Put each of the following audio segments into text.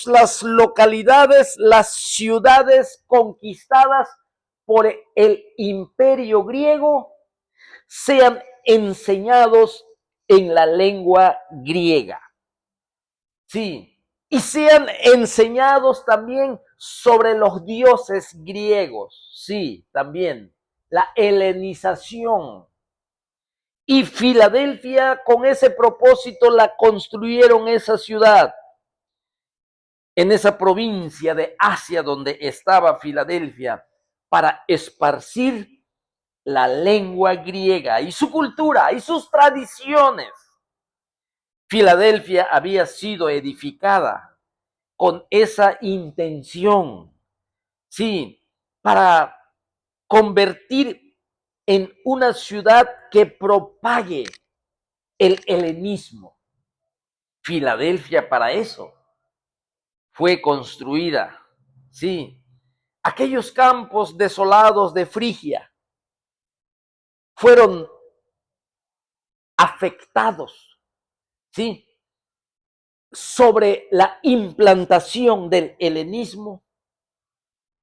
las localidades, las ciudades conquistadas por el imperio griego sean enseñados en la lengua griega. Sí, y sean enseñados también sobre los dioses griegos. Sí, también la helenización. Y Filadelfia, con ese propósito, la construyeron esa ciudad, en esa provincia de Asia donde estaba Filadelfia, para esparcir la lengua griega y su cultura y sus tradiciones. Filadelfia había sido edificada con esa intención, sí, para convertir en una ciudad que propague el helenismo. Filadelfia para eso fue construida, sí. Aquellos campos desolados de Frigia fueron afectados, sí, sobre la implantación del helenismo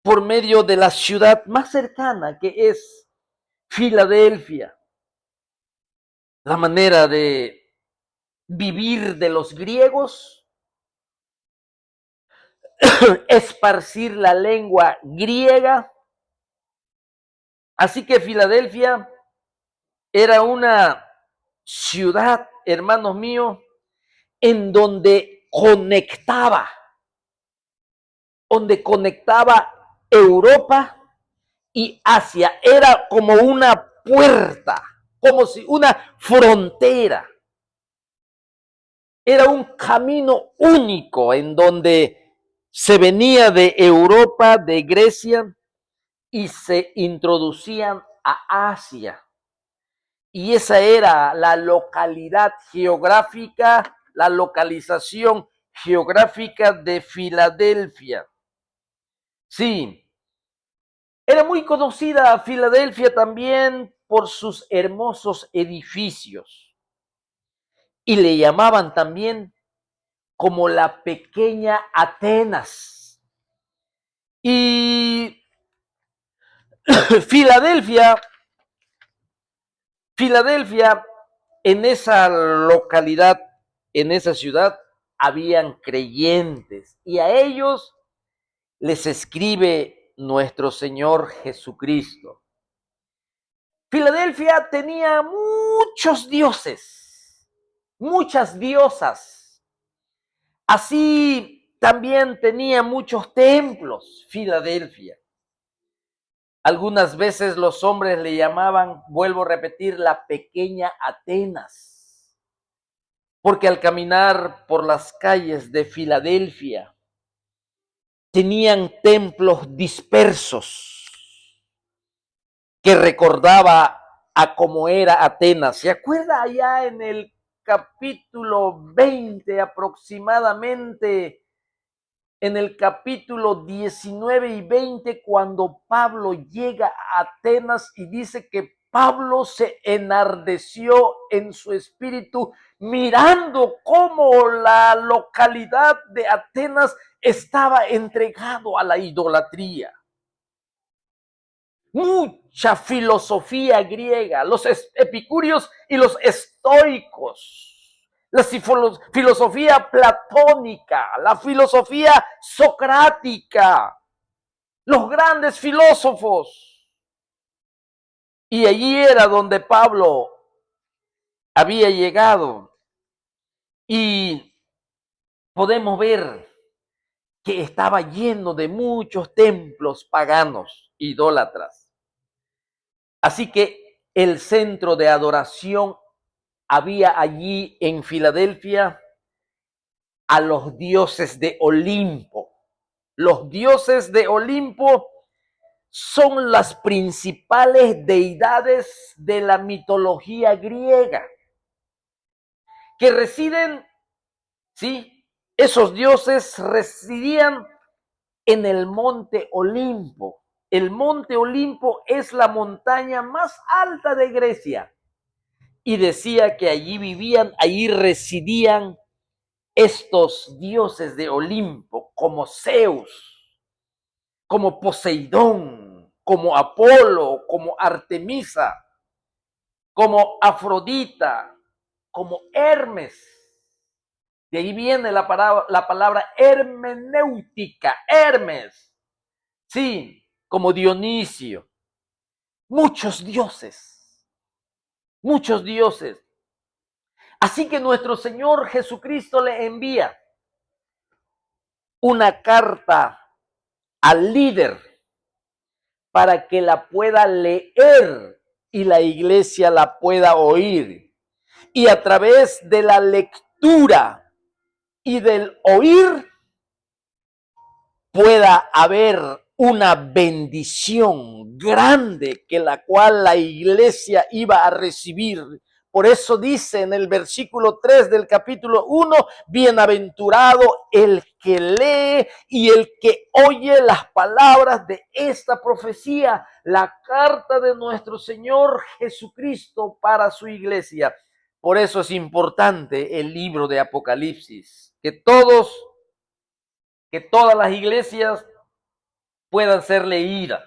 por medio de la ciudad más cercana, que es Filadelfia. La manera de vivir de los griegos, esparcir la lengua griega. Así que Filadelfia era una ciudad, hermanos míos, en donde conectaba Europa y Asia. Era como una puerta, como si una frontera. Era un camino único en donde se venía de Europa, de Grecia, y se introducían a Asia. Y esa era la localidad geográfica, la localización geográfica de Filadelfia. Sí, era muy conocida Filadelfia también por sus hermosos edificios. Y le llamaban también como la pequeña Atenas. Y Filadelfia, en esa localidad, en esa ciudad, habían creyentes y a ellos les escribe nuestro Señor Jesucristo. Filadelfia tenía muchos dioses, muchas diosas. Así también tenía muchos templos, Filadelfia. Algunas veces los hombres le llamaban, vuelvo a repetir, la pequeña Atenas, porque al caminar por las calles de Filadelfia tenían templos dispersos que recordaba a cómo era Atenas. ¿Se acuerda allá en el capítulo 20 aproximadamente? En el capítulo 19 y 20, cuando Pablo llega a Atenas y dice que Pablo se enardeció en su espíritu mirando cómo la localidad de Atenas estaba entregado a la idolatría. Mucha filosofía griega, los epicúreos y los estoicos, la filosofía platónica, la filosofía socrática, los grandes filósofos. Y allí era donde Pablo había llegado. Y podemos ver que estaba lleno de muchos templos paganos, idólatras. Así que el centro de adoración había allí en Filadelfia a los dioses de Olimpo. Los dioses de Olimpo son las principales deidades de la mitología griega, que residen, sí, esos dioses residían en el monte Olimpo. El monte Olimpo es la montaña más alta de Grecia. Y decía que allí vivían, allí residían estos dioses de Olimpo, como Zeus, como Poseidón, como Apolo, como Artemisa, como Afrodita, como Hermes. De ahí viene la palabra hermenéutica, Hermes. Sí, como Dionisio. Muchos dioses, muchos dioses. Así que nuestro Señor Jesucristo le envía una carta al líder para que la pueda leer y la iglesia la pueda oír. Y a través de la lectura y del oír pueda haber una bendición grande que la cual la iglesia iba a recibir. Por eso dice en el versículo 3 del capítulo 1, bienaventurado el que lee y el que oye las palabras de esta profecía, la carta de nuestro Señor Jesucristo para su iglesia. Por eso es importante el libro de Apocalipsis, que todas las iglesias puedan ser leídas.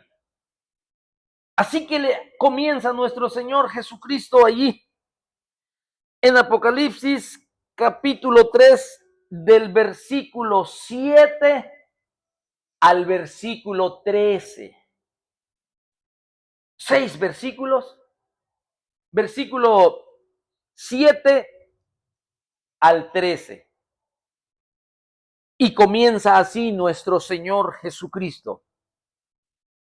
Así que comienza nuestro Señor Jesucristo allí en Apocalipsis capítulo 3 del versículo 7 al versículo 13. 6 versículos, versículo 7 al 13. Y comienza así nuestro Señor Jesucristo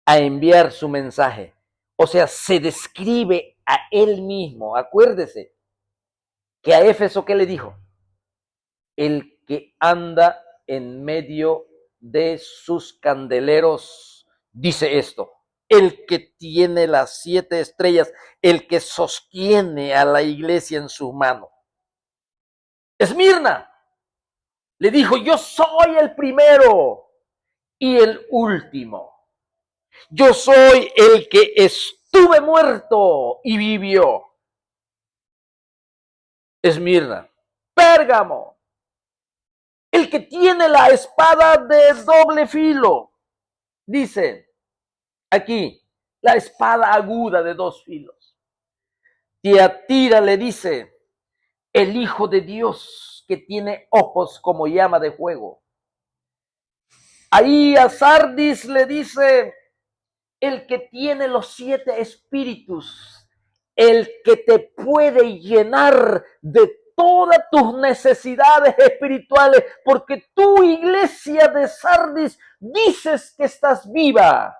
a enviar su mensaje. O sea, se describe a él mismo. Acuérdese que a Éfeso, ¿qué le dijo? El que anda en medio de sus candeleros, dice esto. El que tiene las 7 estrellas, el que sostiene a la iglesia en su mano. Esmirna le dijo, yo soy el primero y el último. Yo soy el que estuve muerto y vivió. Esmirna. Pérgamo. El que tiene la espada de doble filo. Dice aquí, la espada aguda de 2 filos. Tiatira le dice, el Hijo de Dios que tiene ojos como llama de fuego. Ahí a Sardis le dice, el que tiene los 7 espíritus, el que te puede llenar de todas tus necesidades espirituales, porque tu iglesia de Sardis dices que estás viva,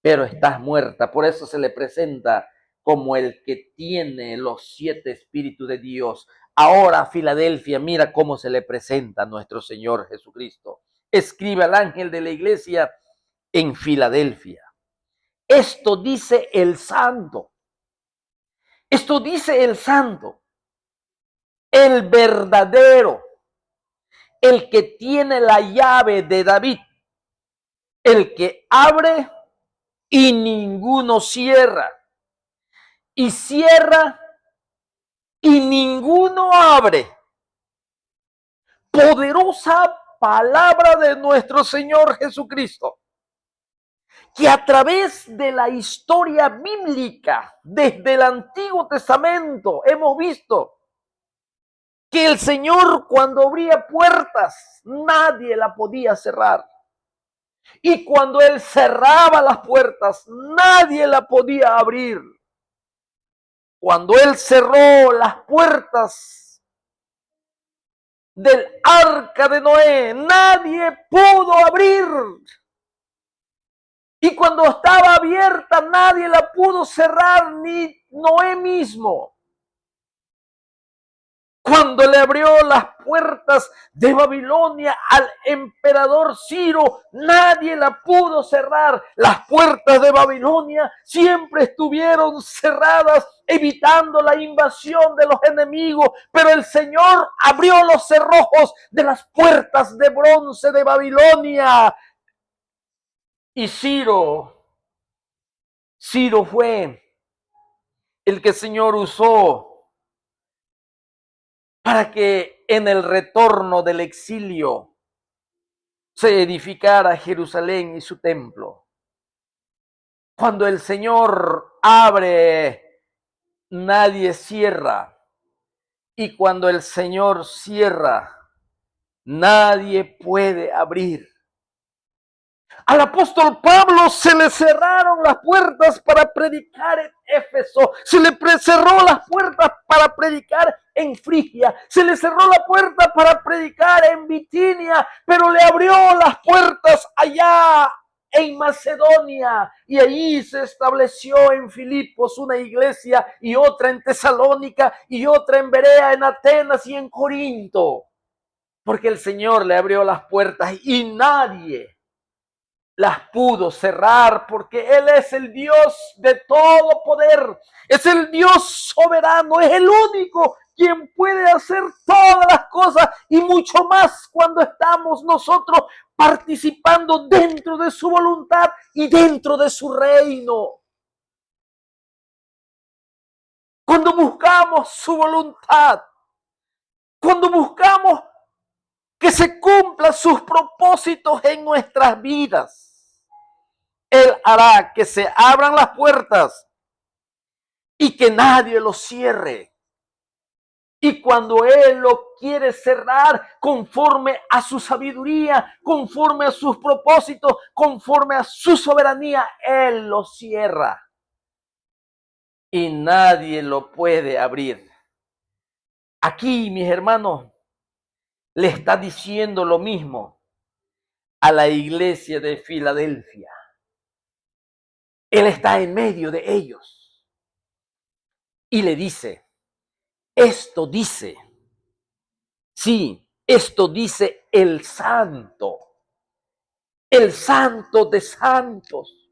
pero estás muerta. Por eso se le presenta como el que tiene los 7 espíritus de Dios. Ahora, Filadelfia, mira cómo se le presenta a nuestro Señor Jesucristo. Escribe al ángel de la iglesia en Filadelfia. Esto dice el santo. Esto dice el santo. El verdadero. El que tiene la llave de David. El que abre y ninguno cierra. Y cierra y ninguno abre. Poderosa palabra de nuestro Señor Jesucristo, que a través de la historia bíblica, desde el Antiguo Testamento, hemos visto que el Señor cuando abría puertas, nadie la podía cerrar. Y cuando Él cerraba las puertas, nadie la podía abrir. Cuando Él cerró las puertas del arca de Noé, nadie pudo abrir. Y cuando estaba abierta, nadie la pudo cerrar, ni Noé mismo. Cuando le abrió las puertas de Babilonia al emperador Ciro, nadie la pudo cerrar. Las puertas de Babilonia siempre estuvieron cerradas, evitando la invasión de los enemigos. Pero el Señor abrió los cerrojos de las puertas de bronce de Babilonia. Y Ciro fue el que el Señor usó para que en el retorno del exilio se edificara Jerusalén y su templo. Cuando el Señor abre, nadie cierra. Y cuando el Señor cierra, nadie puede abrir. Al apóstol Pablo se le cerraron las puertas para predicar en Éfeso, se le cerró las puertas para predicar en Frigia, se le cerró la puerta para predicar en Bitinia, pero le abrió las puertas allá en Macedonia, y allí se estableció en Filipos una iglesia, y otra en Tesalónica, y otra en Berea, en Atenas y en Corinto, porque el Señor le abrió las puertas y nadie las pudo cerrar, porque Él es el Dios de todo poder, es el Dios soberano, es el único quien puede hacer todas las cosas y mucho más cuando estamos nosotros participando dentro de su voluntad y dentro de su reino. Cuando buscamos su voluntad, cuando buscamos que se cumplan sus propósitos en nuestras vidas, Él hará que se abran las puertas y que nadie lo cierre. Y cuando Él lo quiere cerrar conforme a su sabiduría, conforme a sus propósitos, conforme a su soberanía, Él lo cierra. Y nadie lo puede abrir. Aquí, mis hermanos, le está diciendo lo mismo a la iglesia de Filadelfia. Él está en medio de ellos y le dice, esto dice, sí, esto dice el santo de santos.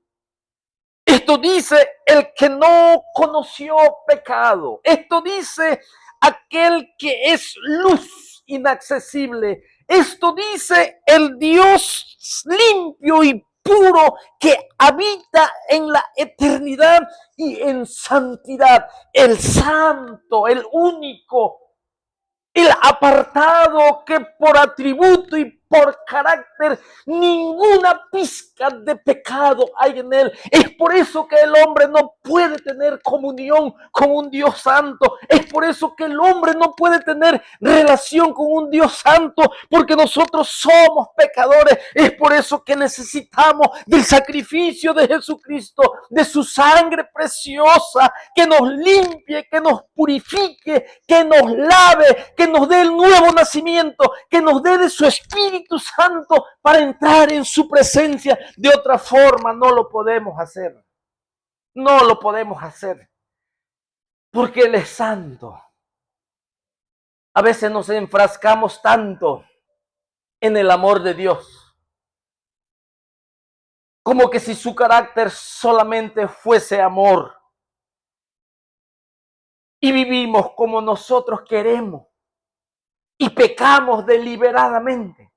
Esto dice el que no conoció pecado. Esto dice aquel que es luz inaccesible. Esto dice el Dios limpio y puro que habita en la eternidad y en santidad. El santo, el único, el apartado, que por atributo y por carácter ninguna pizca de pecado hay en él. Es por eso que el hombre no puede tener comunión con un Dios santo. Es por eso que el hombre no puede tener relación con un Dios santo, porque nosotros somos pecadores. Es por eso que necesitamos del sacrificio de Jesucristo, de su sangre preciosa, que nos limpie, que nos purifique, que nos lave, que nos dé el nuevo nacimiento, que nos dé de su Espíritu Santo para entrar en su presencia. De otra forma no lo podemos hacer. No lo podemos hacer. Porque Él es santo. A veces nos enfrascamos tanto en el amor de Dios, como que si su carácter solamente fuese amor. Y vivimos como nosotros queremos. Y pecamos deliberadamente.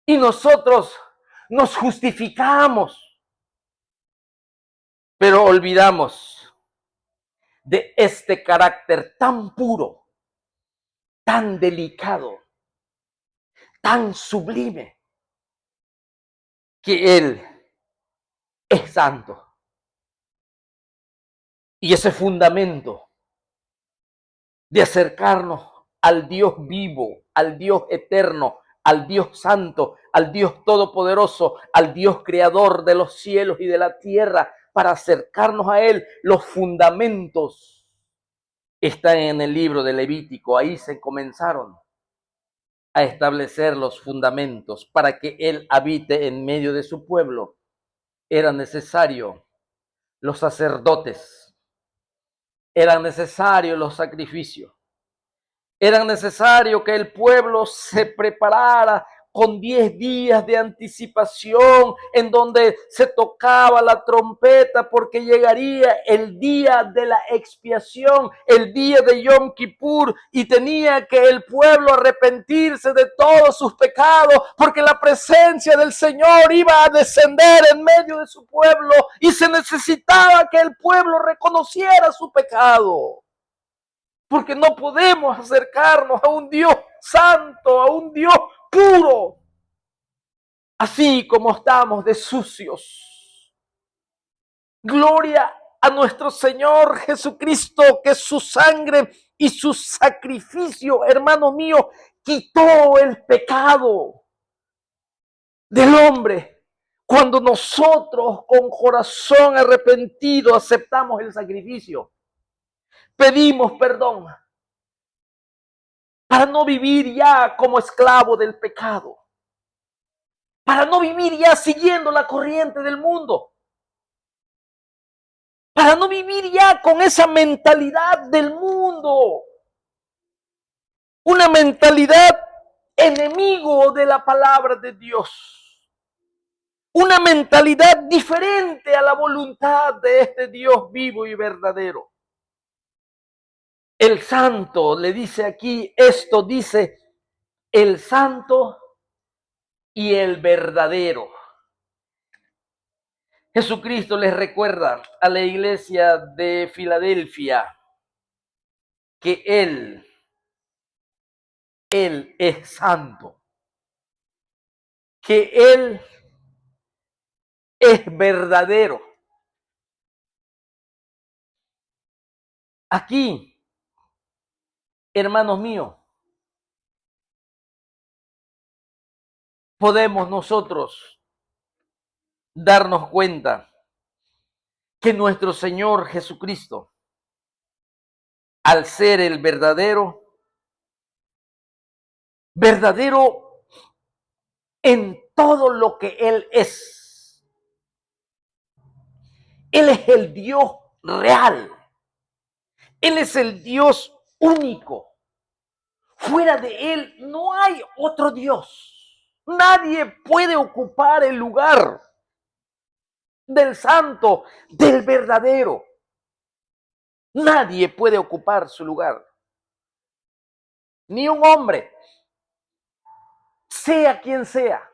Y nosotros nos justificamos, pero olvidamos de este carácter tan puro, tan delicado, tan sublime, que Él es santo. Y ese fundamento de acercarnos al Dios vivo, al Dios eterno, al Dios santo, al Dios todopoderoso, al Dios creador de los cielos y de la tierra, para acercarnos a Él, los fundamentos están en el libro de Levítico. Ahí se comenzaron a establecer los fundamentos para que Él habite en medio de su pueblo. Era necesario los sacerdotes, eran necesarios los sacrificios. Era necesario que el pueblo se preparara con 10 días de anticipación, en donde se tocaba la trompeta, porque llegaría el día de la expiación, el día de Yom Kippur, y tenía que el pueblo arrepentirse de todos sus pecados, porque la presencia del Señor iba a descender en medio de su pueblo, y se necesitaba que el pueblo reconociera su pecado. Porque no podemos acercarnos a un Dios santo, a un Dios puro, así como estamos de sucios. Gloria a nuestro Señor Jesucristo, que su sangre y su sacrificio, hermano mío, quitó el pecado del hombre. Cuando nosotros con corazón arrepentido aceptamos el sacrificio, pedimos perdón para no vivir ya como esclavo del pecado, para no vivir ya siguiendo la corriente del mundo, para no vivir ya con esa mentalidad del mundo, una mentalidad enemigo de la palabra de Dios, una mentalidad diferente a la voluntad de este Dios vivo y verdadero. El santo le dice aquí esto, dice el santo y el verdadero. Jesucristo les recuerda a la iglesia de Filadelfia que Él es santo, que Él es verdadero. Aquí, hermanos míos, podemos nosotros darnos cuenta que nuestro Señor Jesucristo, al ser el verdadero en todo lo que Él es el Dios real, Él es el Dios único. Fuera de Él no hay otro Dios. Nadie puede ocupar el lugar del santo, del verdadero. Nadie puede ocupar su lugar. Ni un hombre, sea quien sea,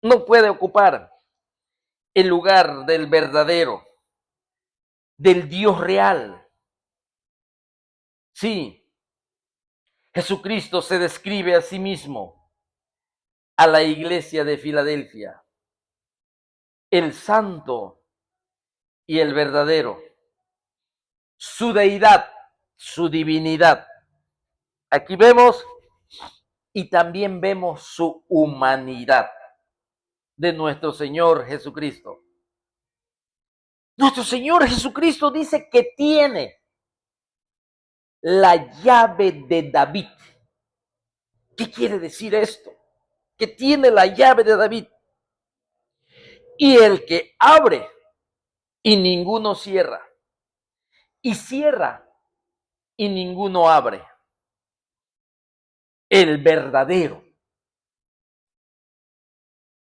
no puede ocupar el lugar del verdadero, del Dios real. Sí, Jesucristo se describe a sí mismo a la iglesia de Filadelfia, el santo y el verdadero, su deidad, su divinidad. Aquí vemos y también vemos su humanidad de nuestro Señor Jesucristo. Nuestro Señor Jesucristo dice que tiene la llave de David. ¿Qué quiere decir esto? Que tiene la llave de David. Y el que abre y ninguno cierra. Y cierra y ninguno abre. El verdadero.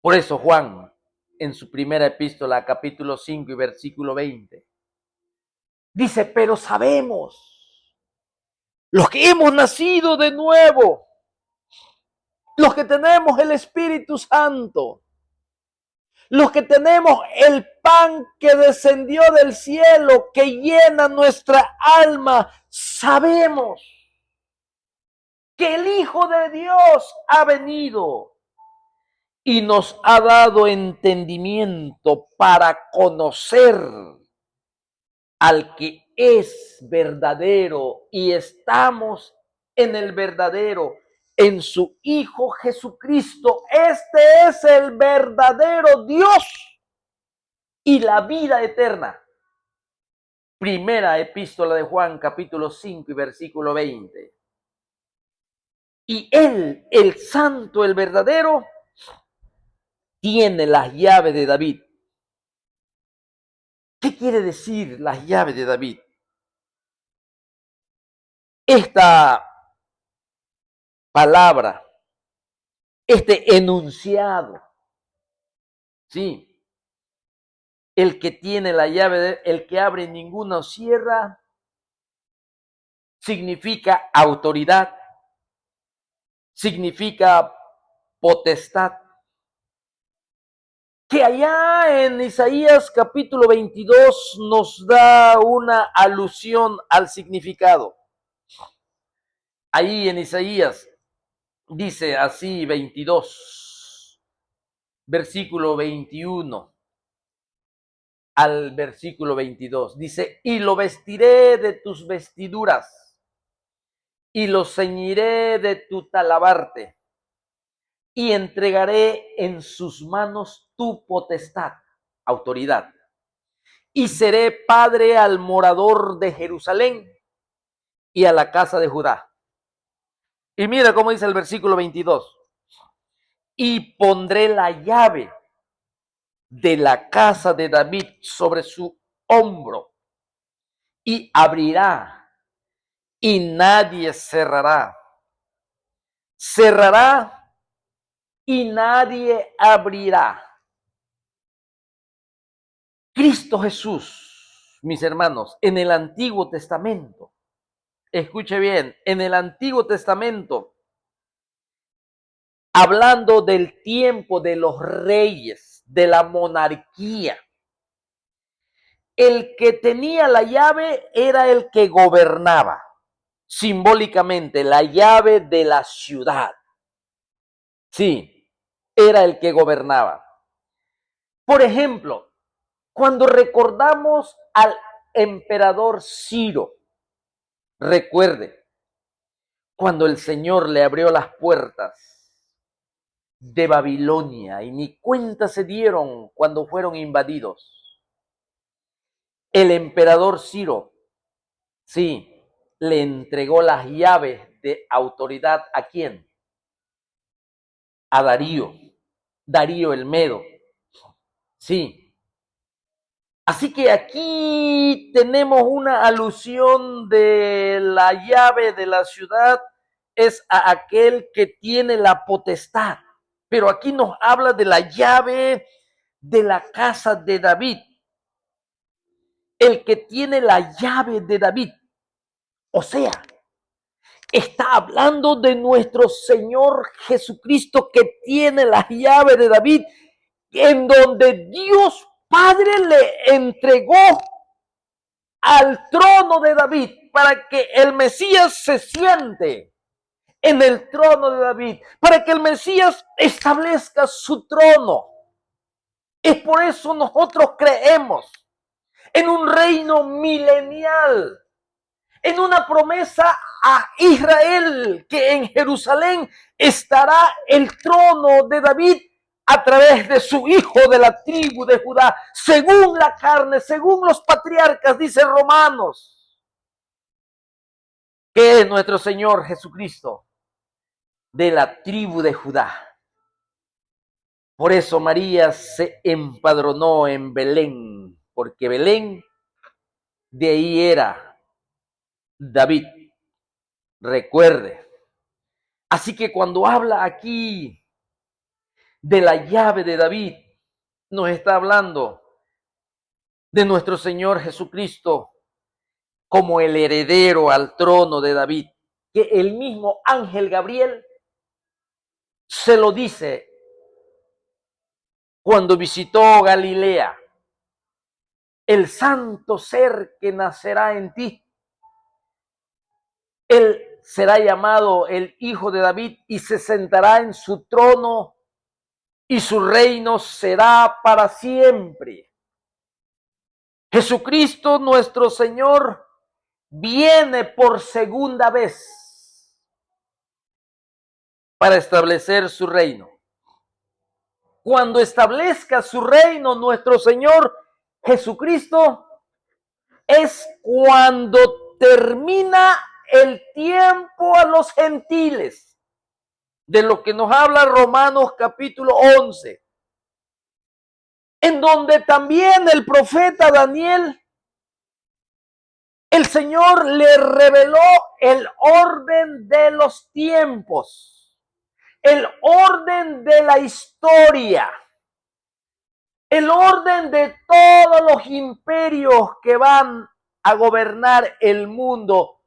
Por eso Juan, en su primera epístola, capítulo 5 y versículo 20, dice, pero sabemos, los que hemos nacido de nuevo, los que tenemos el Espíritu Santo, los que tenemos el pan que descendió del cielo, que llena nuestra alma, sabemos que el Hijo de Dios ha venido y nos ha dado entendimiento para conocer al que es verdadero, y estamos en el verdadero, en su Hijo Jesucristo. Este es el verdadero Dios y la vida eterna. Primera epístola de Juan, capítulo 5 y versículo 20. Y Él, el santo, el verdadero, tiene las llaves de David. ¿Qué quiere decir las llaves de David? Esta palabra, este enunciado, sí, el que tiene la llave, el que abre ninguno cierra, significa autoridad, significa potestad. Que allá en Isaías capítulo 22 nos da una alusión al significado. Ahí en Isaías Dice así 22, versículo 21 al versículo 22. Dice, y lo vestiré de tus vestiduras y lo ceñiré de tu talabarte y entregaré en sus manos tu potestad, autoridad. Y seré padre al morador de Jerusalén y a la casa de Judá. Y mira cómo dice el versículo 22. Y pondré la llave de la casa de David sobre su hombro y abrirá y nadie cerrará. Cerrará y nadie abrirá. Cristo Jesús, mis hermanos, en el Antiguo Testamento, escuche bien, en el Antiguo Testamento, hablando del tiempo de los reyes, de la monarquía, el que tenía la llave era el que gobernaba, simbólicamente, la llave de la ciudad. Sí, era el que gobernaba. Por ejemplo, cuando recordamos al emperador Ciro, recuerde, cuando el Señor le abrió las puertas de Babilonia y ni cuenta se dieron cuando fueron invadidos. El emperador Ciro, sí, le entregó las llaves de autoridad ¿a quién? A Darío, Darío el Medo. Sí. Así que aquí tenemos una alusión de la llave de la ciudad, es a aquel que tiene la potestad. Pero aquí nos habla de la llave de la casa de David. El que tiene la llave de David. O sea, está hablando de nuestro Señor Jesucristo que tiene la llave de David, en donde Dios Padre le entregó al trono de David para que el Mesías se siente en el trono de David, para que el Mesías establezca su trono. Es por eso nosotros creemos en un reino milenial, en una promesa a Israel, que en Jerusalén estará el trono de David a través de su hijo de la tribu de Judá, según la carne, según los patriarcas, dice Romanos, que es nuestro Señor Jesucristo, de la tribu de Judá. Por eso María se empadronó en Belén, porque Belén, de ahí era David. Recuerde. Así que cuando habla aquí de la llave de David, nos está hablando de nuestro Señor Jesucristo como el heredero al trono de David, que el mismo ángel Gabriel se lo dice cuando visitó Galilea. El santo ser que nacerá en ti, él será llamado el Hijo de David y se sentará en su trono y su reino será para siempre. Jesucristo nuestro Señor viene por segunda vez para establecer su reino. Cuando establezca su reino nuestro Señor Jesucristo, es cuando termina el tiempo a los gentiles, de lo que nos habla Romanos capítulo 11, en donde también el profeta Daniel, el Señor le reveló el orden de los tiempos, el orden de la historia, el orden de todos los imperios que van a gobernar el mundo,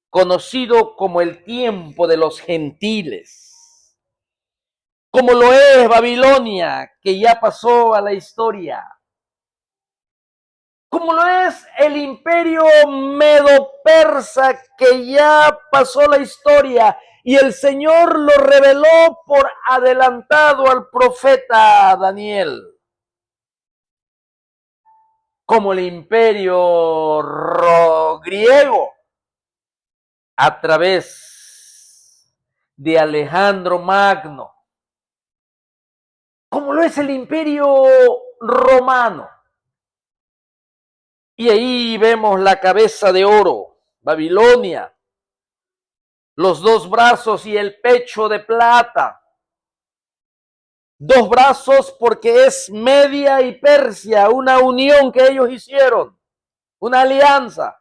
conocido como el tiempo de los gentiles, como lo es Babilonia, que ya pasó a la historia, como lo es el imperio medo-persa, que ya pasó la historia, y el Señor lo reveló por adelantado al profeta Daniel. Como el imperio griego, a través de Alejandro Magno, como lo es el imperio romano. Y ahí vemos la cabeza de oro, Babilonia, los dos brazos y el pecho de plata. Dos brazos porque es Media y Persia, una unión que ellos hicieron, una alianza.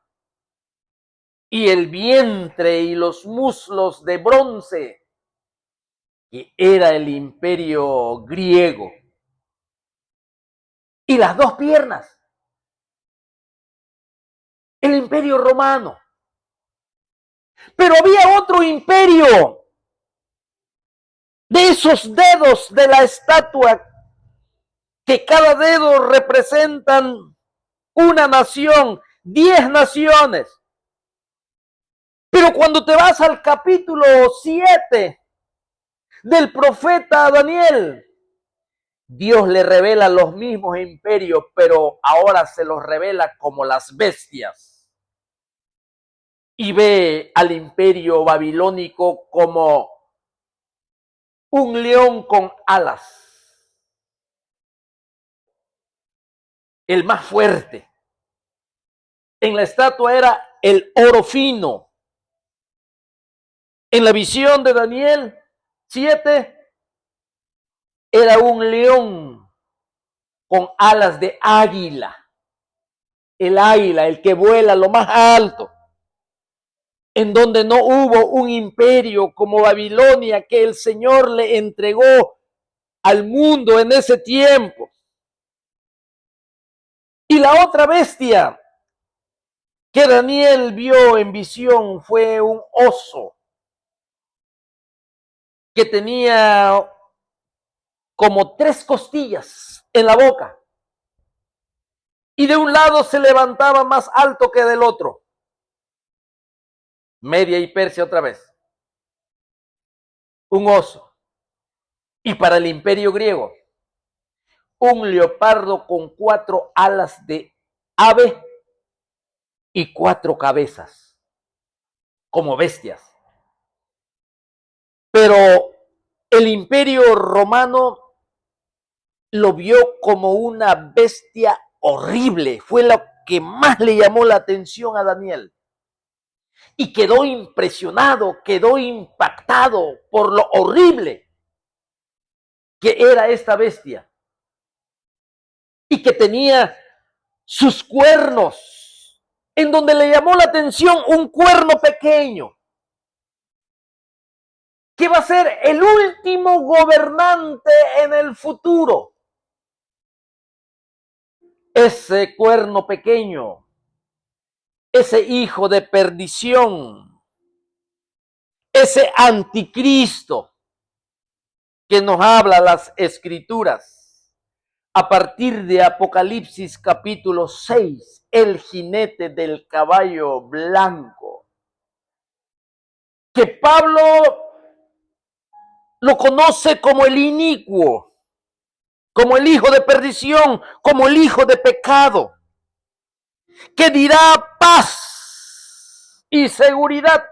Y el vientre y los muslos de bronce, que era el imperio griego. Y las dos piernas, el imperio romano. Pero había otro imperio, de esos dedos de la estatua, que cada dedo representan una nación, 10 naciones. Pero cuando te vas al capítulo 7 del profeta Daniel, Dios le revela los mismos imperios, pero ahora se los revela como las bestias. Y ve al imperio babilónico como un león con alas, el más fuerte. En la estatua era el oro fino. En la visión de Daniel 7 era un león con alas de águila. El águila, el que vuela lo más alto. En donde no hubo un imperio como Babilonia que el Señor le entregó al mundo en ese tiempo. Y la otra bestia que Daniel vio en visión fue un oso que tenía como 3 costillas en la boca. Y de un lado se levantaba más alto que del otro. Media y Persia otra vez. Un oso. Y para el imperio griego, un leopardo con 4 alas de ave y 4 cabezas, como bestias. Pero el imperio romano lo vio como una bestia horrible. Fue lo que más le llamó la atención a Daniel. Y quedó impresionado, quedó impactado por lo horrible que era esta bestia. Y que tenía sus cuernos, en donde le llamó la atención un cuerno pequeño, que va a ser el último gobernante en el futuro. Ese cuerno pequeño, ese hijo de perdición, ese anticristo que nos habla las escrituras a partir de Apocalipsis capítulo 6, el jinete del caballo blanco, que Pablo lo conoce como el inicuo, como el hijo de perdición, como el hijo de pecado, que dirá paz y seguridad,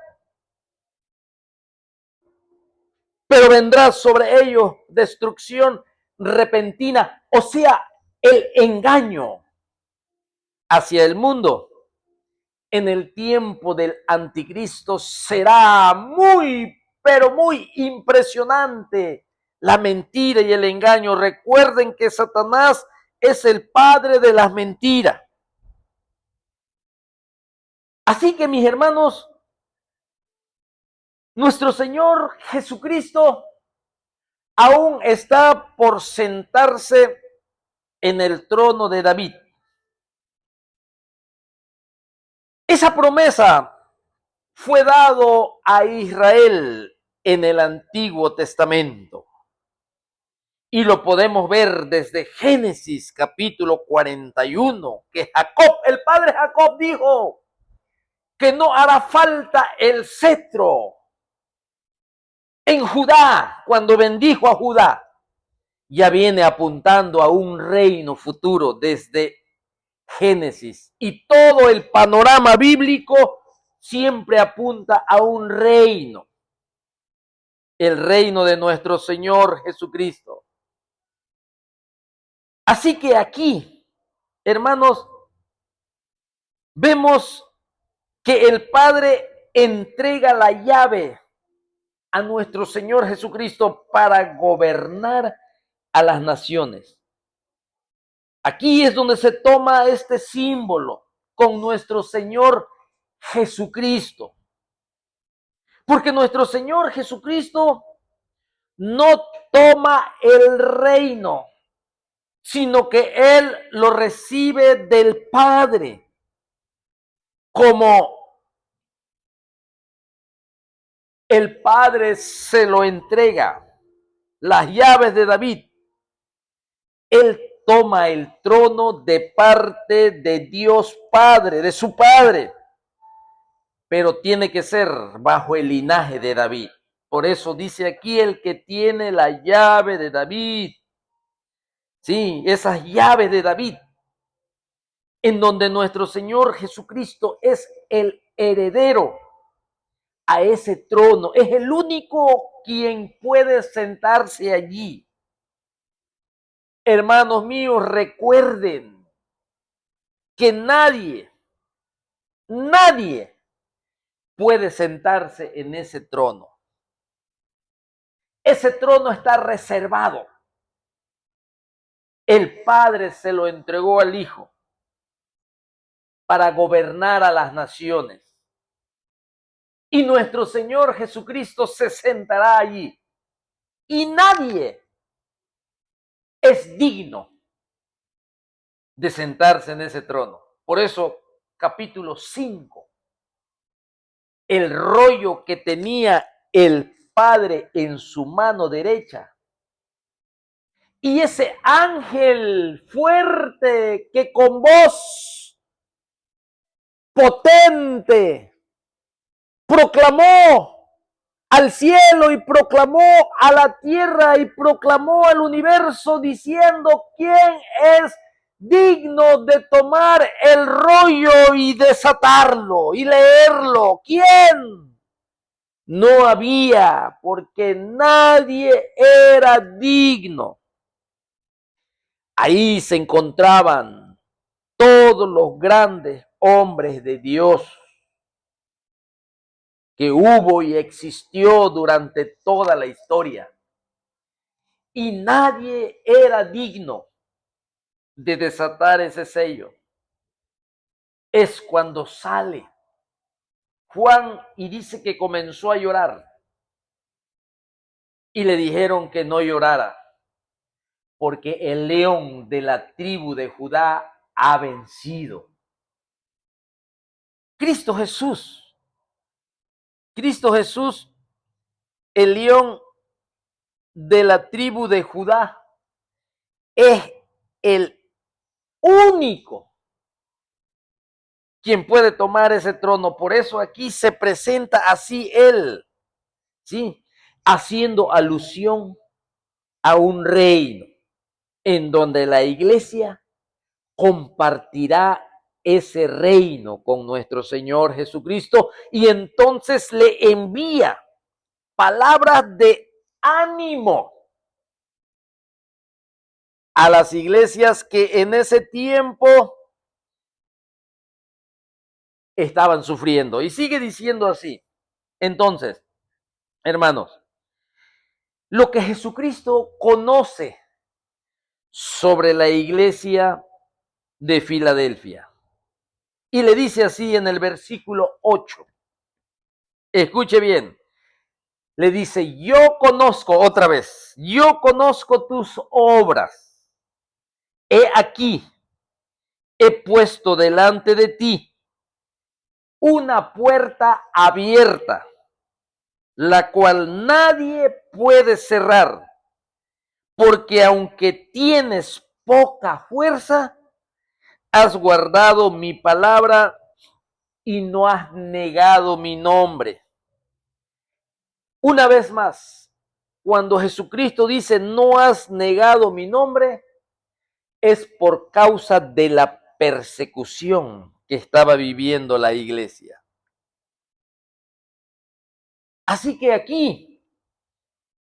pero vendrá sobre ellos destrucción repentina, o sea, el engaño hacia el mundo. En el tiempo del anticristo será muy, pero muy impresionante la mentira y el engaño. Recuerden que Satanás es el padre de las mentiras. Así que, mis hermanos, nuestro Señor Jesucristo aún está por sentarse en el trono de David. Esa promesa fue dado a Israel en el Antiguo Testamento. Y lo podemos ver desde Génesis capítulo 41, que Jacob, el padre Jacob, dijo que no hará falta el cetro En Judá, cuando bendijo a Judá, ya viene apuntando a un reino futuro desde Génesis. Y todo el panorama bíblico siempre apunta a un reino, el reino de nuestro Señor Jesucristo. Así que aquí, hermanos, vemos que el Padre entrega la llave a nuestro Señor Jesucristo para gobernar a las naciones. Aquí es donde se toma este símbolo con nuestro Señor Jesucristo. Porque nuestro Señor Jesucristo no toma el reino, sino que Él lo recibe del Padre como el Padre se lo entrega, las llaves de David. Él toma el trono de parte de Dios Padre, de su Padre, pero tiene que ser bajo el linaje de David. Por eso dice aquí el que tiene la llave de David. Sí, esas llaves de David, en donde nuestro Señor Jesucristo es el heredero a ese trono, es el único quien puede sentarse allí. Hermanos míos, recuerden que nadie puede sentarse en ese trono. Ese trono está reservado. El Padre se lo entregó al Hijo para gobernar a las naciones. Y nuestro Señor Jesucristo se sentará allí. Y nadie es digno de sentarse en ese trono. Por eso, capítulo 5, el rollo que tenía el Padre en su mano derecha y ese ángel fuerte que con voz potente proclamó al cielo y proclamó a la tierra y proclamó al universo diciendo: ¿quién es digno de tomar el rollo y desatarlo y leerlo? ¿Quién? No había, porque nadie era digno. Ahí se encontraban todos los grandes hombres de Dios que hubo y existió durante toda la historia. Y nadie era digno de desatar ese sello. Es cuando sale Juan y dice que comenzó a llorar. Y le dijeron que no llorara, porque el león de la tribu de Judá ha vencido. Cristo Jesús, el león de la tribu de Judá, es el único quien puede tomar ese trono. Por eso aquí se presenta así él, ¿sí? Haciendo alusión a un reino en donde la iglesia compartirá ese reino con nuestro Señor Jesucristo y entonces le envía palabras de ánimo a las iglesias que en ese tiempo estaban sufriendo. Y sigue diciendo así. Entonces, hermanos, lo que Jesucristo conoce sobre la iglesia de Filadelfia. Y le dice así en el versículo 8. Escuche bien. Le dice: yo conozco, otra vez, yo conozco tus obras. He aquí, he puesto delante de ti una puerta abierta, la cual nadie puede cerrar, porque aunque tienes poca fuerza, has guardado mi palabra y no has negado mi nombre. Una vez más, cuando Jesucristo dice, no has negado mi nombre, es por causa de la persecución que estaba viviendo la iglesia. Así que aquí,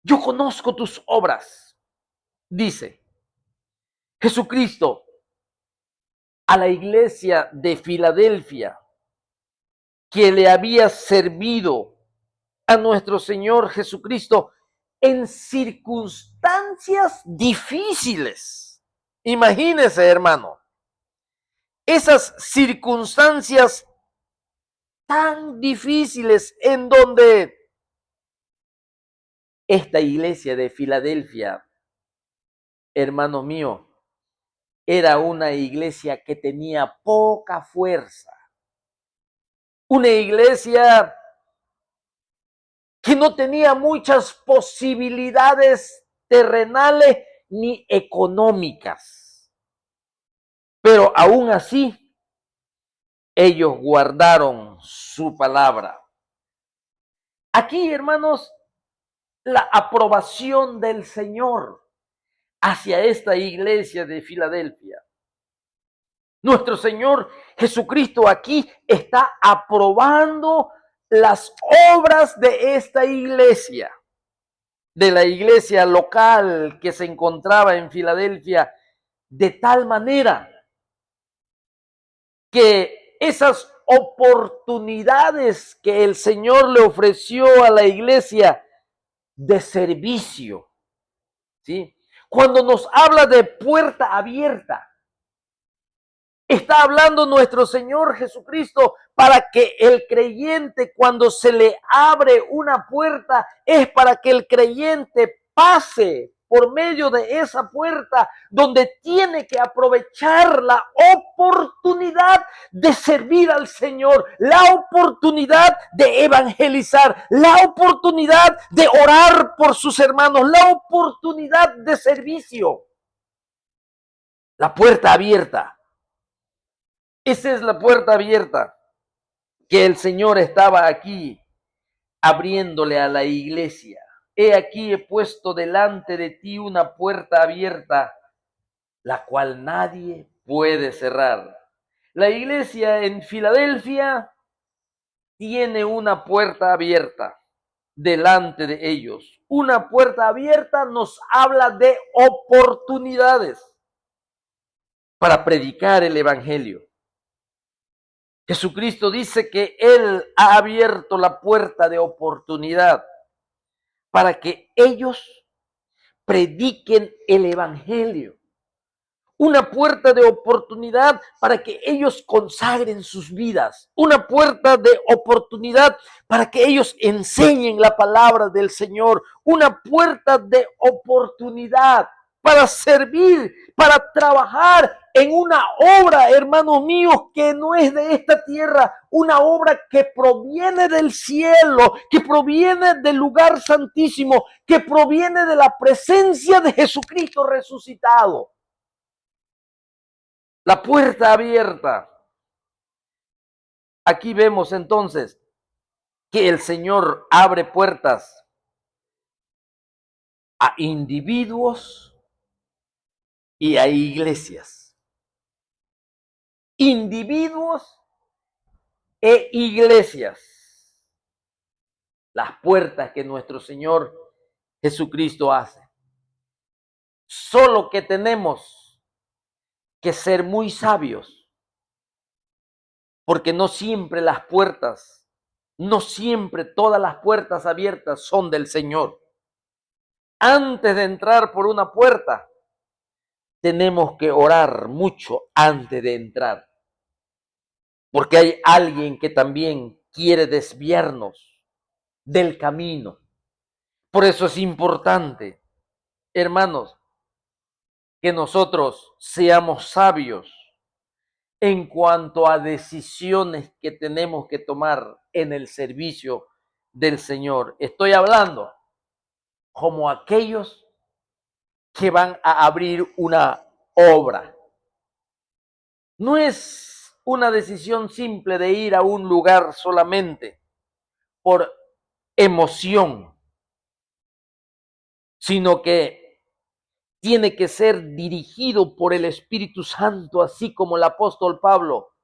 yo conozco tus obras, dice Jesucristo a la iglesia de Filadelfia, que le había servido a nuestro Señor Jesucristo en circunstancias difíciles. Imagínese, hermano, esas circunstancias tan difíciles en donde esta iglesia de Filadelfia, hermano mío, era una iglesia que tenía poca fuerza, una iglesia que no tenía muchas posibilidades terrenales ni económicas. Pero aún así, ellos guardaron su palabra. Aquí, hermanos, la aprobación del Señor hacia esta iglesia de Filadelfia. Nuestro Señor Jesucristo aquí está aprobando las obras de esta iglesia, de la iglesia local que se encontraba en Filadelfia, de tal manera que esas oportunidades que el Señor le ofreció a la iglesia de servicio, ¿sí? Cuando nos habla de puerta abierta, está hablando nuestro Señor Jesucristo para que el creyente, cuando se le abre una puerta, es para que el creyente pase por medio de esa puerta, donde tiene que aprovechar la oportunidad de servir al Señor, la oportunidad de evangelizar, la oportunidad de orar por sus hermanos, la oportunidad de servicio. La puerta abierta. Esa es la puerta abierta que el Señor estaba aquí abriéndole a la iglesia. He aquí he puesto delante de ti una puerta abierta, la cual nadie puede cerrar. La iglesia en Filadelfia tiene una puerta abierta delante de ellos. Una puerta abierta nos habla de oportunidades para predicar el evangelio. Jesucristo dice que Él ha abierto la puerta de oportunidad para que ellos prediquen el evangelio. Una puerta de oportunidad para que ellos consagren sus vidas. Una puerta de oportunidad para que ellos enseñen la palabra del Señor. Una puerta de oportunidad para servir, para trabajar en una obra, hermanos míos, que no es de esta tierra, una obra que proviene del cielo, que proviene del lugar santísimo, que proviene de la presencia de Jesucristo resucitado. La puerta abierta. Aquí vemos entonces que el Señor abre puertas a individuos y a iglesias. Individuos e iglesias. Las puertas que nuestro Señor Jesucristo hace. Solo que tenemos que ser muy sabios, porque no siempre las puertas, no siempre todas las puertas abiertas son del Señor. Antes de entrar por una puerta, tenemos que orar mucho antes de entrar, porque hay alguien que también quiere desviarnos del camino. Por eso es importante, hermanos, que nosotros seamos sabios en cuanto a decisiones que tenemos que tomar en el servicio del Señor. Estoy hablando como aquellos que van a abrir una obra. No es una decisión simple de ir a un lugar solamente por emoción. sino que tiene que ser dirigido por el Espíritu Santo, así como el apóstol Pablo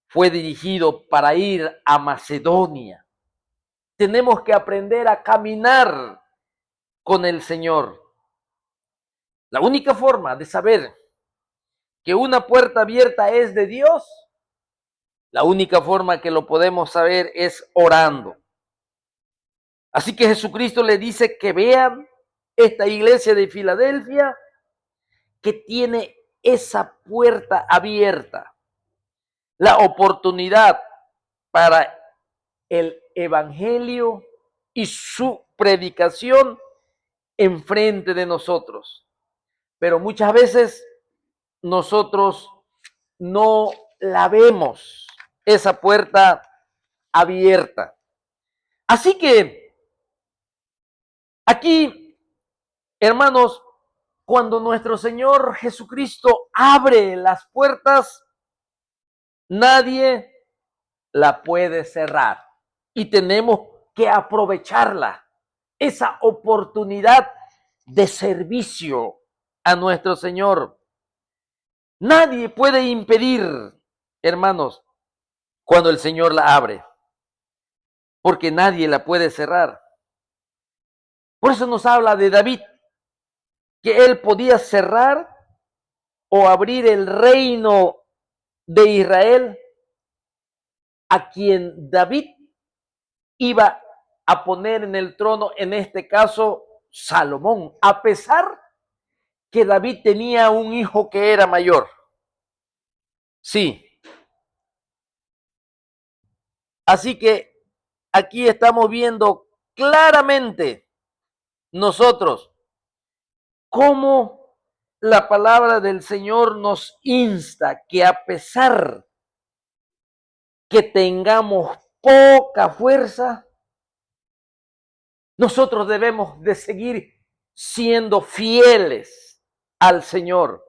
fue dirigido para ir a Macedonia. Tenemos que aprender a caminar con el Señor. La única forma de saber que una puerta abierta es de Dios, la única forma que lo podemos saber es orando. Así que Jesucristo le dice que vean esta iglesia de Filadelfia que tiene esa puerta abierta, la oportunidad para el evangelio y su predicación enfrente de nosotros. Pero muchas veces nosotros no la vemos, esa puerta abierta. Así que aquí, hermanos, cuando nuestro Señor Jesucristo abre las puertas, nadie la puede cerrar y tenemos que aprovecharla, esa oportunidad de servicio a nuestro Señor. Nadie puede impedir, hermanos, cuando el Señor la abre, porque nadie la puede cerrar. Por eso nos habla de David, que él podía cerrar o abrir el reino de Israel a quien David iba a poner en el trono, en este caso Salomón, a pesar que David tenía un hijo que era mayor. Sí. Así que aquí estamos viendo claramente nosotros cómo la palabra del Señor nos insta que a pesar que tengamos poca fuerza, nosotros debemos de seguir siendo fieles al Señor.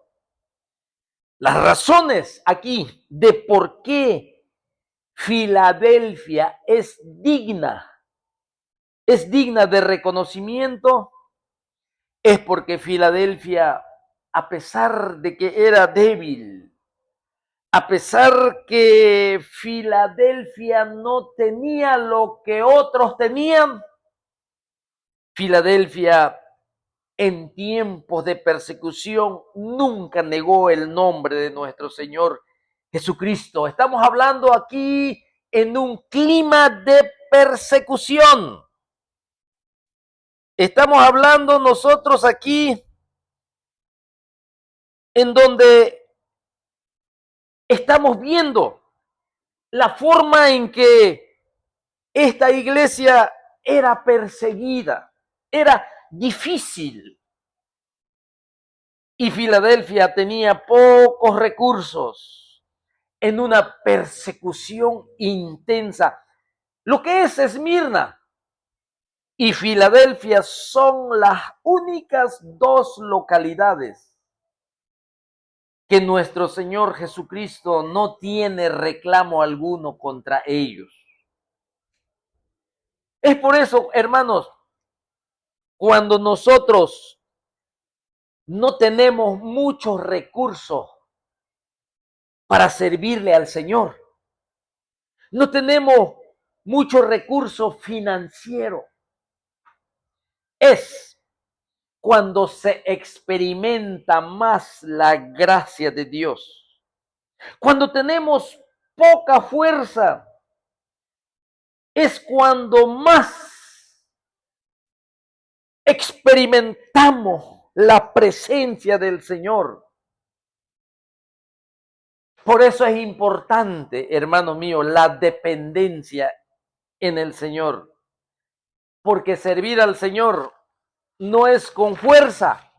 Las razones aquí de por qué Filadelfia es digna de reconocimiento, es porque Filadelfia, a pesar de que era débil, a pesar que Filadelfia no tenía lo que otros tenían, Filadelfia en tiempos de persecución nunca negó el nombre de nuestro Señor Jesucristo. Estamos hablando aquí en un clima de persecución. Estamos hablando nosotros aquí en donde estamos viendo la forma en que esta iglesia era perseguida, era difícil. Y Filadelfia tenía pocos recursos en una persecución intensa. Lo que es Esmirna y Filadelfia son las únicas dos localidades que nuestro Señor Jesucristo no tiene reclamo alguno contra ellos. Es por eso, hermanos, cuando nosotros no tenemos muchos recursos para servirle al Señor, no tenemos muchos recursos financieros, es cuando se experimenta más la gracia de Dios. Cuando tenemos poca fuerza, es cuando más experimentamos la presencia del Señor. Por eso es importante, hermano mío, la dependencia en el Señor. Porque servir al Señor no es con fuerza,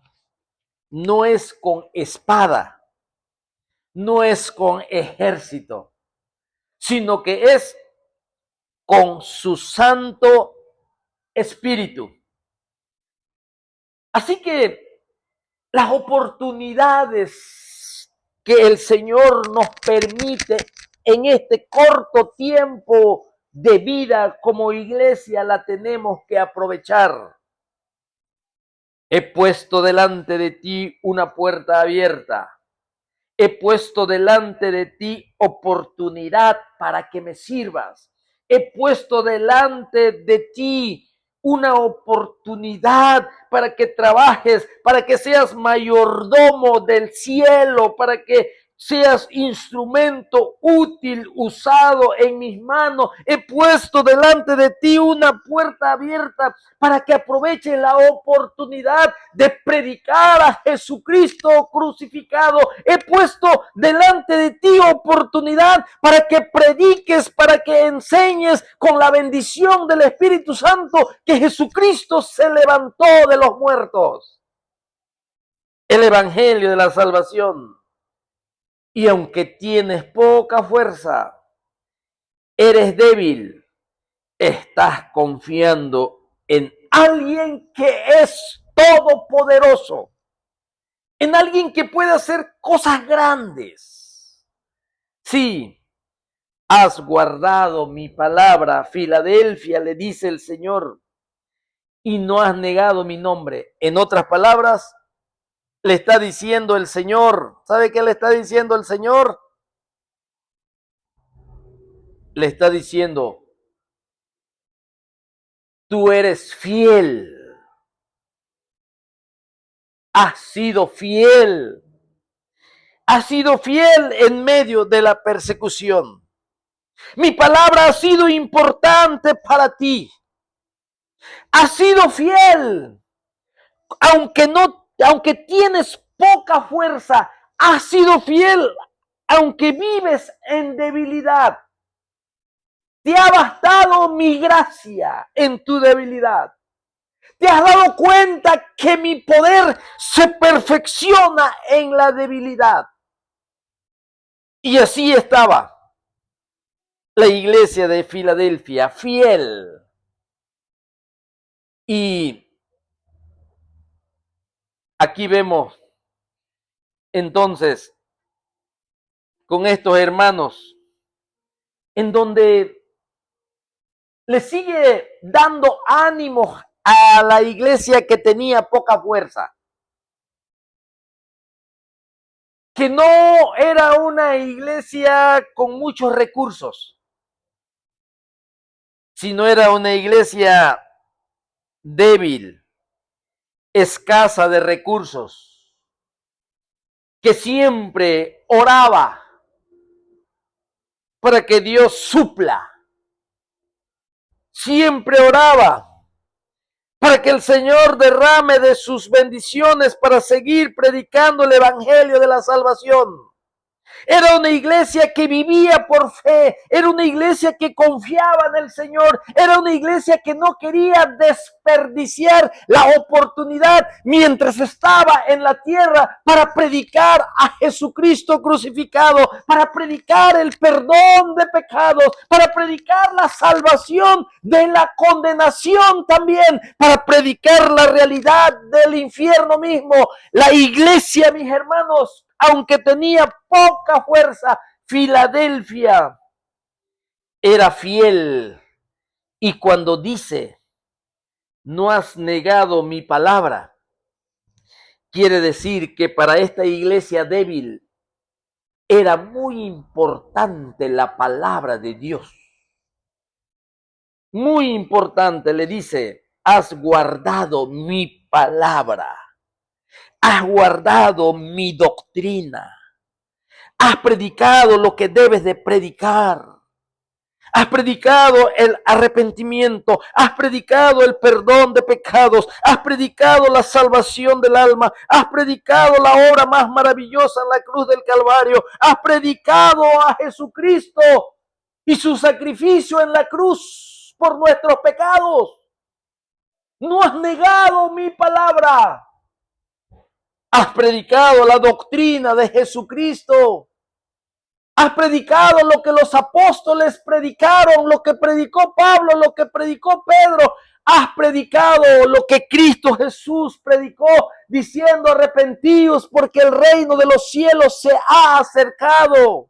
no es con espada, no es con ejército, sino que es con su Santo Espíritu. Así que las oportunidades que el Señor nos permite en este corto tiempo de vida como iglesia la tenemos que aprovechar. He puesto delante de ti una puerta abierta. He puesto delante de ti oportunidad para que me sirvas. He puesto delante de ti una oportunidad para que trabajes, para que seas mayordomo del cielo, para que seas instrumento útil usado en mis manos. He puesto delante de ti una puerta abierta para que aproveches la oportunidad de predicar a Jesucristo crucificado. He puesto delante de ti oportunidad para que prediques, para que enseñes con la bendición del Espíritu Santo que Jesucristo se levantó de los muertos. El Evangelio de la salvación. Y aunque tienes poca fuerza, eres débil, estás confiando en alguien que es todopoderoso, en alguien que puede hacer cosas grandes. Sí, has guardado mi palabra, Filadelfia, le dice el Señor, y no has negado mi nombre. En otras palabras, le está diciendo el Señor. ¿Sabe qué le está diciendo el Señor? Le está diciendo, tú eres fiel. Has sido fiel. Has sido fiel en medio de la persecución. Mi palabra ha sido importante para ti. Has sido fiel. Aunque tienes poca fuerza, has sido fiel. Aunque vives en debilidad, te ha bastado mi gracia en tu debilidad. ¿Te has dado cuenta que mi poder se perfecciona en la debilidad? Y así estaba la iglesia de Filadelfia, fiel. Y aquí vemos entonces con estos hermanos en donde le sigue dando ánimo a la iglesia que tenía poca fuerza. Que no era una iglesia con muchos recursos, sino era una iglesia débil, escasa de recursos, que siempre oraba para que Dios supla. Siempre oraba para que el Señor derrame de sus bendiciones para seguir predicando el evangelio de la salvación. Era una iglesia que vivía por fe, era una iglesia que confiaba en el Señor, era una iglesia que no quería desperdiciar la oportunidad mientras estaba en la tierra para predicar a Jesucristo crucificado, para predicar el perdón de pecados, para predicar la salvación de la condenación también, para predicar la realidad del infierno mismo. La iglesia, mis hermanos, aunque tenía poca fuerza, Filadelfia era fiel. Y cuando dice, no has negado mi palabra, quiere decir que para esta iglesia débil era muy importante la palabra de Dios. Muy importante, le dice, has guardado mi palabra, has guardado mi doctrina. Has predicado lo que debes de predicar. Has predicado el arrepentimiento. Has predicado el perdón de pecados. Has predicado la salvación del alma. Has predicado la obra más maravillosa en la cruz del Calvario. Has predicado a Jesucristo y su sacrificio en la cruz por nuestros pecados. No has negado mi palabra. Has predicado la doctrina de Jesucristo. Has predicado lo que los apóstoles predicaron, lo que predicó Pablo, lo que predicó Pedro. Has predicado lo que Cristo Jesús predicó, diciendo arrepentíos porque el reino de los cielos se ha acercado.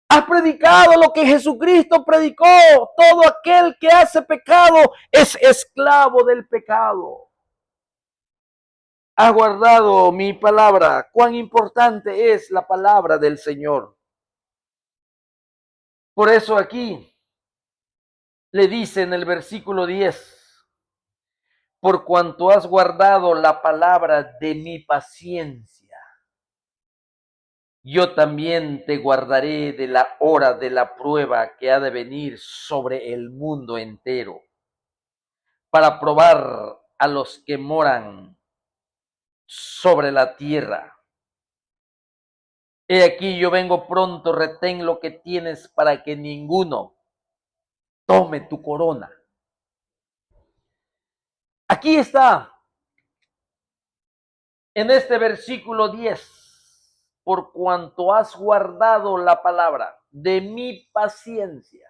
Has predicado lo que Jesucristo predicó. Todo aquel que hace pecado es esclavo del pecado. has guardado mi palabra. Cuán importante es la palabra del Señor. Por eso aquí le dice en el versículo 10, por cuanto has guardado la palabra de mi paciencia, yo también te guardaré de la hora de la prueba que ha de venir sobre el mundo entero, para probar a los que moran sobre la tierra. He aquí yo vengo pronto, retén lo que tienes para que ninguno tome tu corona. Aquí está, en este versículo 10, por cuanto has guardado la palabra de mi paciencia,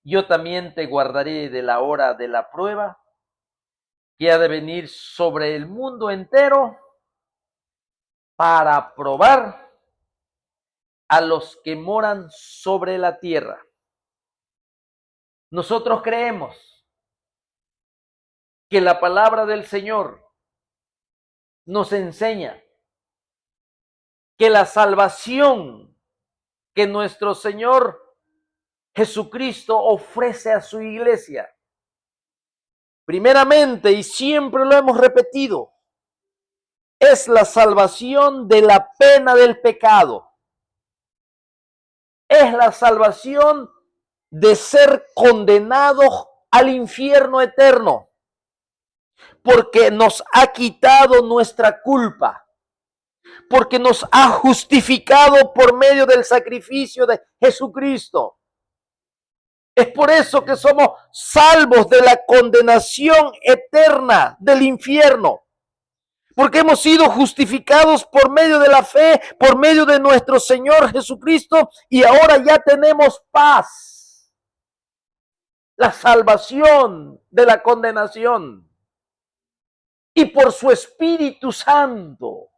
yo también te guardaré de la hora de la prueba que ha de venir sobre el mundo entero para probar a los que moran sobre la tierra. Nosotros creemos que la palabra del Señor nos enseña que la salvación que nuestro Señor Jesucristo ofrece a su iglesia, primeramente, y siempre lo hemos repetido, es la salvación de la pena del pecado. Es la salvación de ser condenados al infierno eterno, porque nos ha quitado nuestra culpa, porque nos ha justificado por medio del sacrificio de Jesucristo. Es por eso que somos salvos de la condenación eterna del infierno, porque hemos sido justificados por medio de la fe, por medio de nuestro Señor Jesucristo, y ahora ya tenemos paz, la salvación de la condenación. Y por su Espíritu Santo,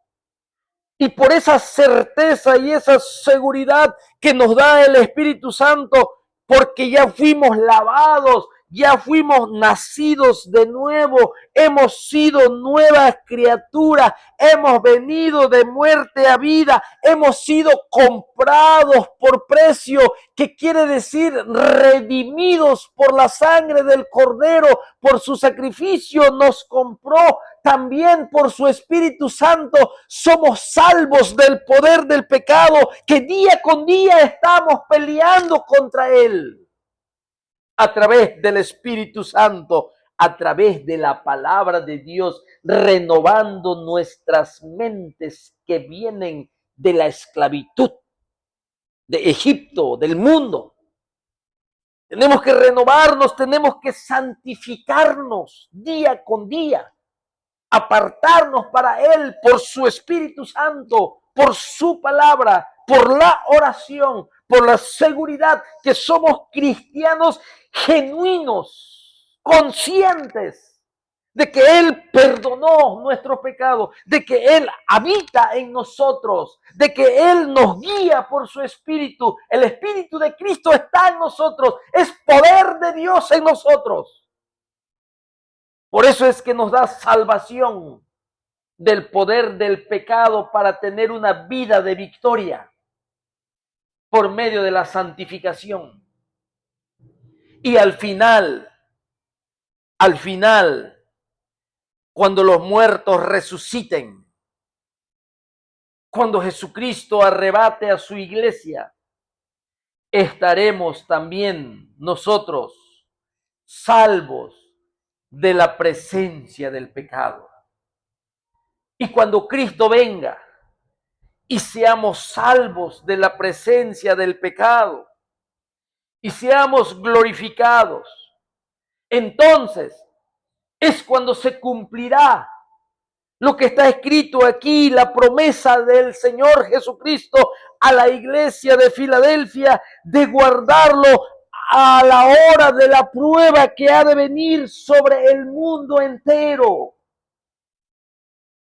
y por esa certeza y esa seguridad que nos da el Espíritu Santo, porque ya fuimos lavados, ya fuimos nacidos de nuevo, hemos sido nuevas criaturas, hemos venido de muerte a vida, hemos sido comprados por precio, que quiere decir redimidos por la sangre del Cordero, por su sacrificio nos compró. También por su Espíritu Santo somos salvos del poder del pecado, que día con día estamos peleando contra él. A través del Espíritu Santo, a través de la palabra de Dios, renovando nuestras mentes que vienen de la esclavitud de Egipto, del mundo. Tenemos que renovarnos, tenemos que santificarnos día con día, apartarnos para Él por su Espíritu Santo, por su palabra, por la oración, por la seguridad que somos cristianos genuinos, conscientes de que Él perdonó nuestros pecados, de que Él habita en nosotros, de que Él nos guía por su Espíritu. El Espíritu de Cristo está en nosotros, es poder de Dios en nosotros. Por eso es que nos da salvación del poder del pecado para tener una vida de victoria por medio de la santificación. Y al final, cuando los muertos resuciten, cuando Jesucristo arrebate a su iglesia, estaremos también nosotros salvos de la presencia del pecado. Y cuando Cristo venga y seamos salvos de la presencia del pecado y seamos glorificados, entonces es cuando se cumplirá lo que está escrito aquí, la promesa del Señor Jesucristo a la iglesia de Filadelfia de guardarlo a la hora de la prueba que ha de venir sobre el mundo entero,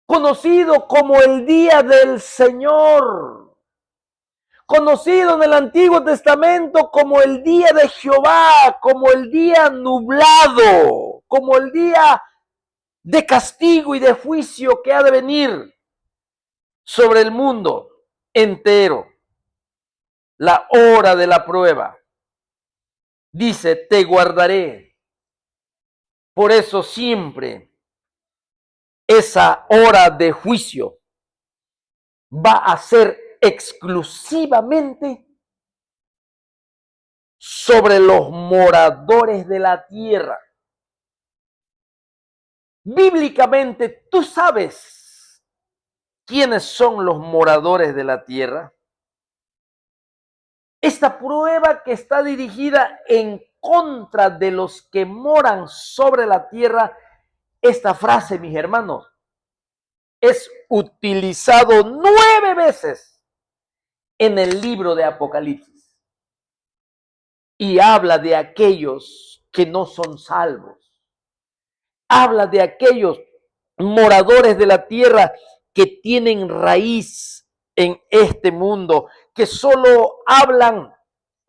conocido como el día del Señor, conocido en el Antiguo Testamento como el día de Jehová, como el día nublado, como el día de castigo y de juicio que ha de venir sobre el mundo entero. La hora de la prueba. Dice, te guardaré. Por eso siempre esa hora de juicio va a ser exclusivamente sobre los moradores de la tierra. Bíblicamente, ¿tú sabes quiénes son los moradores de la tierra? Esta prueba que está dirigida en contra de los que moran sobre la tierra, esta frase, mis hermanos, es utilizado 9 veces en el libro de Apocalipsis y habla de aquellos que no son salvos. Habla de aquellos moradores de la tierra que tienen raíz en este mundo, que solo hablan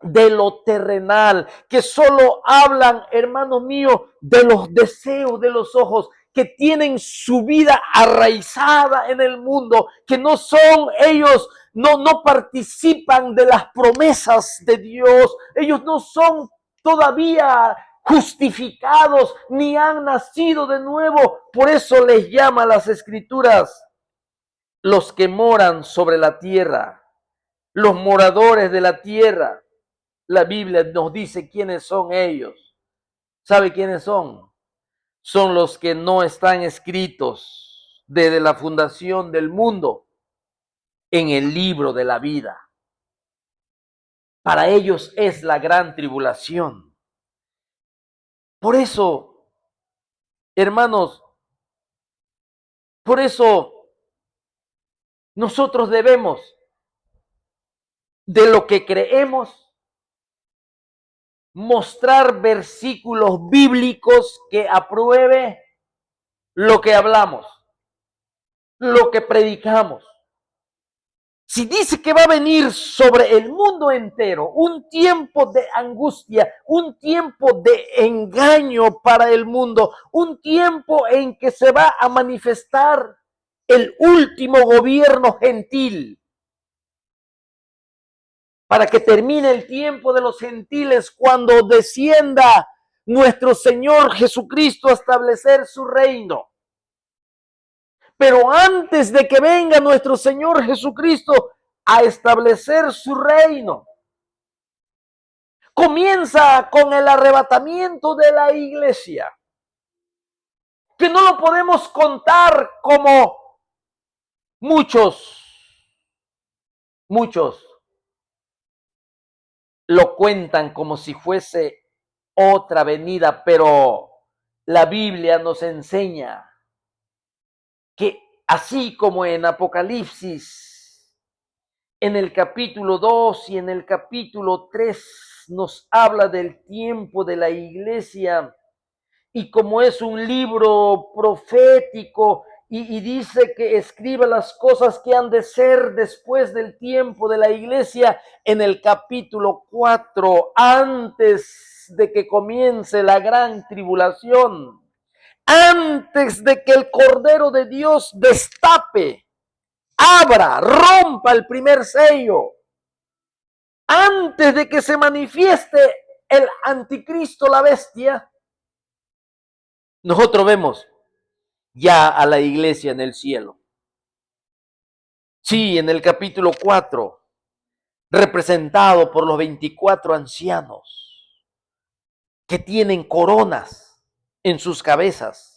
de lo terrenal, que solo hablan, hermanos míos, de los deseos de los ojos, que tienen su vida arraizada en el mundo, que no son ellos, no participan de las promesas de Dios, ellos no son todavía justificados ni han nacido de nuevo. Por eso les llama las Escrituras los que moran sobre la tierra, los moradores de la tierra. La Biblia nos dice quiénes son ellos. ¿Sabe quiénes son? Son los que no están escritos desde la fundación del mundo en el libro de la vida. Para ellos es la gran tribulación. Por eso, hermanos, por eso nosotros debemos de lo que creemos mostrar versículos bíblicos que apruebe lo que hablamos, lo que predicamos. Si dice que va a venir sobre el mundo entero un tiempo de angustia, un tiempo de engaño para el mundo, un tiempo en que se va a manifestar el último gobierno gentil, para que termine el tiempo de los gentiles cuando descienda nuestro Señor Jesucristo a establecer su reino. Pero antes de que venga nuestro Señor Jesucristo a establecer su reino, comienza con el arrebatamiento de la iglesia, que no lo podemos contar como muchos lo cuentan como si fuese otra venida, pero la Biblia nos enseña que así como en Apocalipsis, en el capítulo 2 y en el capítulo 3 nos habla del tiempo de la iglesia, y como es un libro profético y dice que escriba las cosas que han de ser después del tiempo de la iglesia, en el capítulo 4, antes de que comience la gran tribulación, antes de que el Cordero de Dios destape, abra, rompa el primer sello, antes de que se manifieste el anticristo, la bestia, nosotros vemos ya a la iglesia en el cielo. Sí, en el capítulo 4, representado por los 24 ancianos que tienen coronas en sus cabezas.